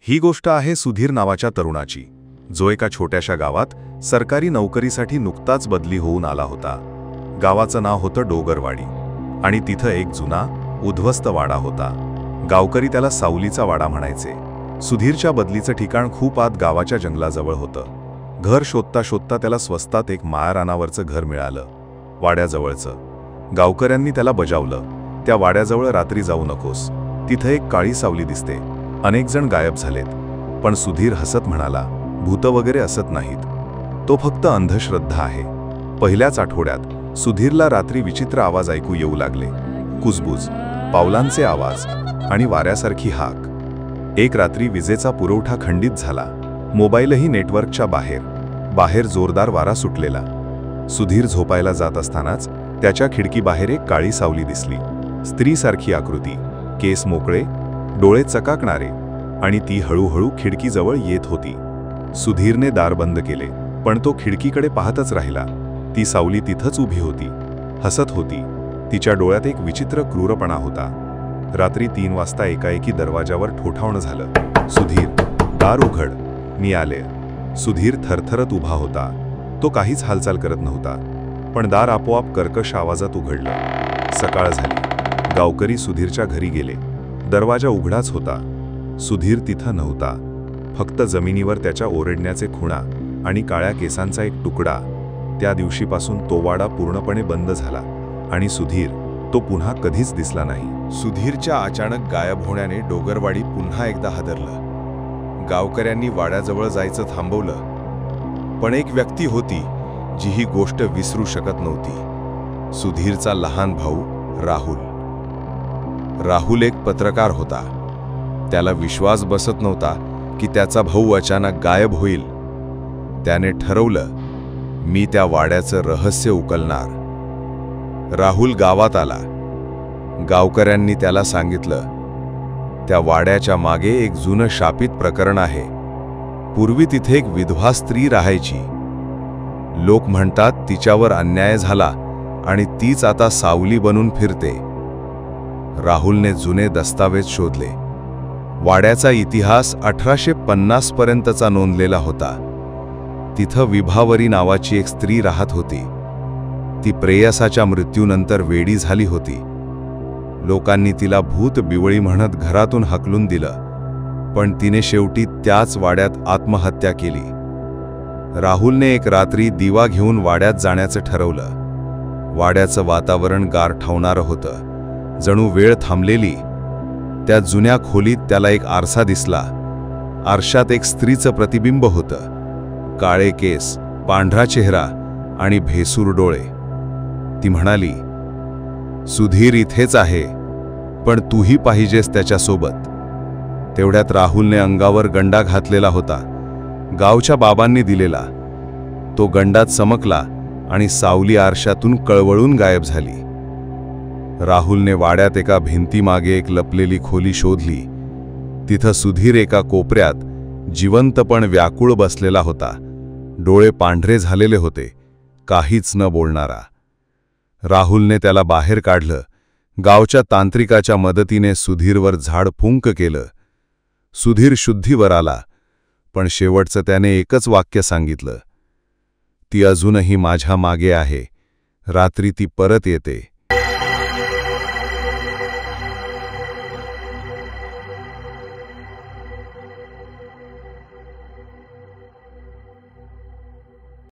ही गोष्ट आहे सुधीर नावाच्या तरुणाची, जो एका छोट्याशा गावात सरकारी नोकरीसाठी नुकताच बदली होऊन आला होता. गावाचं नाव होतं डोगरवाडी आणि तिथं एक जुना उद्ध्वस्त वाडा होता. गावकरी त्याला सावलीचा वाडा म्हणायचे. सुधीरच्या बदलीचं ठिकाण खूप आत गावाच्या जंगलाजवळ होतं. घर शोधता शोधता त्याला स्वस्तात एक माळरानावरचं घर मिळालं, वाड्याजवळचं. गावकऱ्यांनी त्याला बजावलं, त्या वाड्याजवळ रात्री जाऊ नकोस, तिथं एक काळी सावली दिसते. अनेक जण गायब झालेत, पण सुधीर हसत म्हणाला, भूत वगैरे असत नाहीत, तो फक्त अंधश्रद्धा आहे. पहिल्याच आठवड्यात सुधीरला रात्री विचित्र आवाज ऐकू येऊ लागले, कुजबुज, पावलांचे आवाज आणि वाऱ्यासारखी हाक. एक रात्री विजेचा पुरवठा खंडित झाला, मोबाईलही नेटवर्कच्या बाहेर जोरदार वारा सुटलेला. सुधीर झोपायला जात असतानाच त्याच्या खिडकीबाहेर एक काळी सावली दिसली. स्त्रीसारखी आकृती, केस मोकळे, डोळे चकाकणारे, आणि ती हळूहळू खिडकीजवळ येत होती. सुधीरने दार बंद केले, पण तो खिडकीकडे पाहतच राहिला. ती सावली तिथंच उभी होती, हसत होती. तिच्या डोळ्यात एक विचित्र क्रूरपणा होता. रात्री 3 वाजता एकाएकी दरवाजावर ठोठावणं झालं. सुधीर, दार उघड, मी आले. सुधीर थरथरत उभा होता. तो काहीच हालचाल करत नव्हता, पण दार आपोआप कर्कश आवाजात उघडलं. सकाळ झाली. गावकरी सुधीरच्या घरी गेले. दरवाजा उघडाच होता. सुधीर तिथं नव्हता. फक्त जमिनीवर त्याच्या ओरडण्याचे खुणा आणि काळ्या केसांचा एक तुकडा. त्या दिवशीपासून तो वाडा पूर्णपणे बंद झाला आणि सुधीर, तो पुन्हा कधीच दिसला नाही. सुधीरच्या अचानक गायब होण्याने डोगरवाडी पुन्हा एकदा हादरलं. गावकऱ्यांनी वाड्याजवळ जायचं थांबवलं, पण एक व्यक्ती होती जी ही गोष्ट विसरू शकत नव्हती. सुधीरचा लहान भाऊ राहुल. राहुल एक पत्रकार होता. त्याला विश्वास बसत नव्हता की त्याचा भाऊ अचानक गायब होईल. त्याने ठरवलं, मी त्या वाड्याचं रहस्य उकलणार. राहुल गावात आला. गावकऱ्यांनी त्याला सांगितलं, त्या वाड्याच्या मागे एक जुनं शापित प्रकरण आहे. पूर्वी तिथे एक विधवा स्त्री राहायची. लोक म्हणतात तिच्यावर अन्याय झाला आणि तीच आता सावली बनून फिरते. राहुलने जुने दस्तावेज शोधले. वाड्याचा इतिहास 1850 पर्यंतचा नोंदलेला होता. तिथं विभावरी नावाची एक स्त्री राहत होती. ती प्रेयसाच्या मृत्यूनंतर वेडी झाली होती. लोकांनी तिला भूत बिवळी म्हणत घरातून हकलून दिलं, पण तिने शेवटी त्याच वाड्यात आत्महत्या केली. राहुलने एक रात्री दिवा घेऊन वाड्यात जाण्याचं ठरवलं. वाड्याचं वातावरण गारठवणारं होतं, जणू वेळ थांबलेली. त्या जुन्या खोलीत त्याला एक आरसा दिसला. आरशात एक स्त्रीचं प्रतिबिंब होतं. काळे केस, पांढरा चेहरा आणि भेसूर डोळे. ती म्हणाली, सुधीर इथेच आहे, पण तूही पाहिजेस त्याच्यासोबत. तेवढ्यात राहुलने अंगावर गंडा घातलेला होता, गावच्या बाबांनी दिलेला. तो गंडात चमकला आणि सावली आरशातून कळवळून गायब झाली. राहुलने वाड्यात एका भिंतीमागे एक लपलेली खोली शोधली. तिथं सुधीर एका कोपऱ्यात जिवंत पण व्याकुळ बसलेला होता. डोळे पांढरे झालेले होते, काहीच न बोलणारा. राहुलने त्याला बाहेर काढलं. गावच्या तांत्रिकाच्या मदतीने सुधीरवर झाडफुंक केलं. सुधीर शुद्धीवर आला, पण शेवटचं त्याने एकच वाक्य सांगितलं, ती अजूनही माझ्या मागे आहे. रात्री ती परत येते.